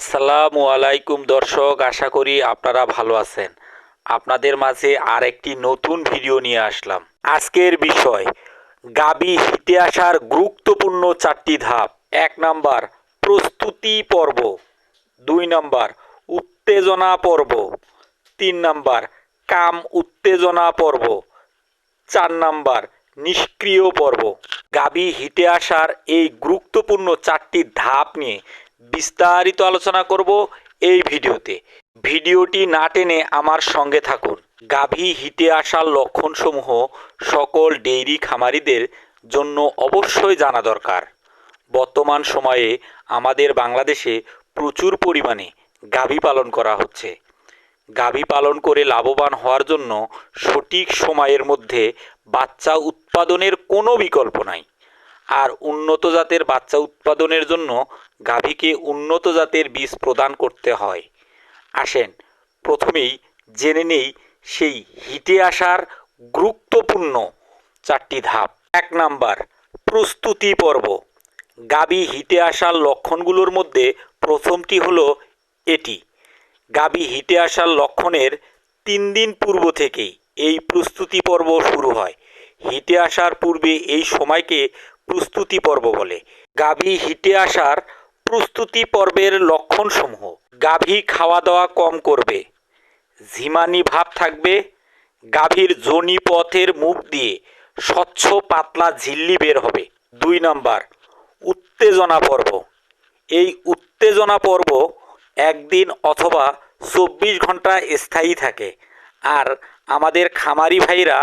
আসসালামু আলাইকুম দর্শক, আশা করি আপনারা ভালো আছেন। আপনাদের মাঝে আরেকটি নতুন ভিডিও নিয়ে আসলাম। আজকের বিষয় গাভী হিটে আসার গুরুত্বপূর্ণ 4টি ধাপ। 1 নাম্বার প্রস্তুতি পর্ব, 2 নাম্বার উত্তেজনা পর্ব, 3 নাম্বার কাম উত্তেজনা পর্ব, 4 নাম্বার নিষ্ক্রিয় পর্ব। গাভী হিটে আসার এই গুরুত্বপূর্ণ 4টি ধাপ নিয়ে বিস্তারিত আলোচনা করব এই ভিডিওতে। ভিডিওটি না টেনে আমার সঙ্গে থাকুন। গাভী হিটে আসার লক্ষণসমূহ সকল ডেইরি খামারিদের জন্য অবশ্যই জানা দরকার। বর্তমান সময়ে আমাদের বাংলাদেশে প্রচুর পরিমাণে গাভী পালন করা হচ্ছে। গাভী পালন করে লাভবান হওয়ার জন্য সঠিক সময়ের মধ্যে বাচ্চা উৎপাদনের কোনো বিকল্প নাই। আর উন্নত জাতের বাচ্চা উৎপাদনের জন্য গাভীকে উন্নত জাতের বীজ প্রদান করতে হয়। আসেন প্রথমেই জেনে নেই সেই হিটে আসার গুরুত্বপূর্ণ 4টি ধাপ। 1 নাম্বার প্রস্তুতি পর্ব। গাভী হিটে আসার লক্ষণগুলোর মধ্যে প্রথমটি হলো এটি। গাভী হিটে আসার লক্ষণের 3 দিন পূর্ব থেকেই এই প্রস্তুতি পর্ব শুরু হয়। হিটে আসার পূর্বে এই সময়কে প্রস্তুতি পর্ব বলে। গাভী হিটে আসার প্রস্তুতি পর্বের লক্ষণসমূহ: গাভী খাওয়া দাওয়া কম করবে, ঝিমানি ভাব থাকবে, গাভীর যোনি পথের মুখ দিয়ে স্বচ্ছ পাতলা ঝিল্লি বের হবে। 2 নাম্বার উত্তেজনা পর্ব। এই উত্তেজনা পর্ব 1 দিন অথবা 24 ঘন্টা স্থায়ী থাকে। আর আমাদের খামারি ভাইরা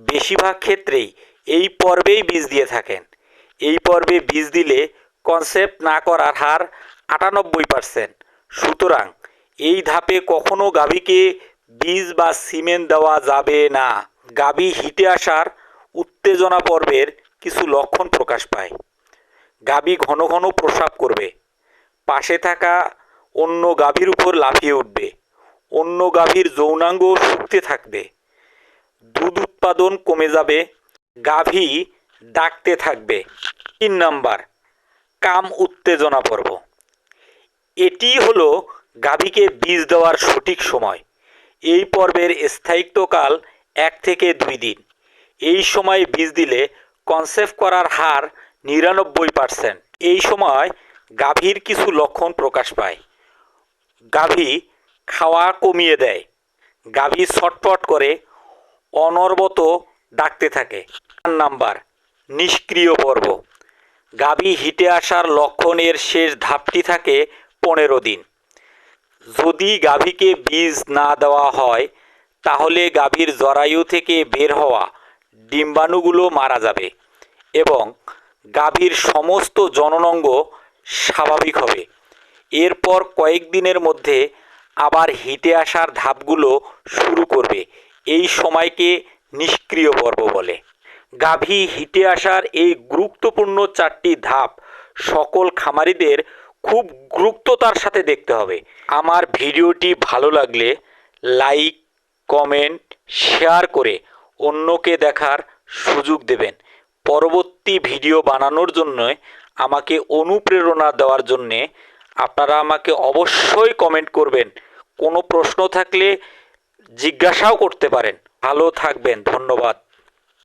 বেশিরভাগ ক্ষেত্রেই এই পর্বেই বীজ দিয়ে থাকেন। এই পর্বে বীজ দিলে কনসেপ্ট না করার হার 98%। সুতরাং এই ধাপে কখনো গাভীকে বীজ বা সিমেন্ট দেওয়া যাবে না। গাভী হিটে আসার উত্তেজনা পর্বের কিছু লক্ষণ প্রকাশ পায়। গাভী ঘন ঘন প্রস্রাব করবে, পাশে থাকা অন্য গাভীর উপর লাফিয়ে উঠবে, অন্য গাভীর যৌনাঙ্গ শুকতে থাকবে, দুধ উৎপাদন কমে যাবে, গাভী ডাকতে থাকবে। 3 নাম্বার কাম উত্তেজনা পর্ব। এটি হলো গাভীকে বীজ দেওয়ার সঠিক সময়। এই পর্বের স্থায়িত্বকাল 1 থেকে 2 দিন। এই সময় বীজ দিলে কনসেপ্ট করার হার 99%। এই সময় গাভীর কিছু লক্ষণ প্রকাশ পায়। গাভী খাওয়া কমিয়ে দেয়, গাভী ছটফট করে, অনবরত ডাকতে থাকে। 4 নাম্বার নিষ্ক্রিয় পর্ব। গাভী হিটে আসার লক্ষণের শেষ ধাপটি থাকে 15 দিন। যদি গাভীকে বীজ না দেওয়া হয় তাহলে গাভীর জরায়ু থেকে বের হওয়া ডিম্বাণুগুলো মারা যাবে এবং গাভীর সমস্ত জননাঙ্গ স্বাভাবিক হবে। এরপর কয়েকদিনের মধ্যে আবার হিটে আসার ধাপগুলো শুরু করবে। এই সময়কে নিষ্ক্রিয় পর্ব বলে। গাভী হিটে আসার এই গুরুত্বপূর্ণ 4টি ধাপ সকল খামারিদের খুব গুরুত্বতার সাথে দেখতে হবে। আমার ভিডিওটি ভালো লাগলে লাইক, কমেন্ট, শেয়ার করে অন্যকে দেখার সুযোগ দেবেন। পরবর্তী ভিডিও বানানোর জন্য আমাকে অনুপ্রেরণা দেওয়ার জন্যে আপনারা আমাকে অবশ্যই কমেন্ট করবেন। কোনো প্রশ্ন থাকলে জিজ্ঞাসাও করতে পারেন। ভালো থাকবেন, ধন্যবাদ।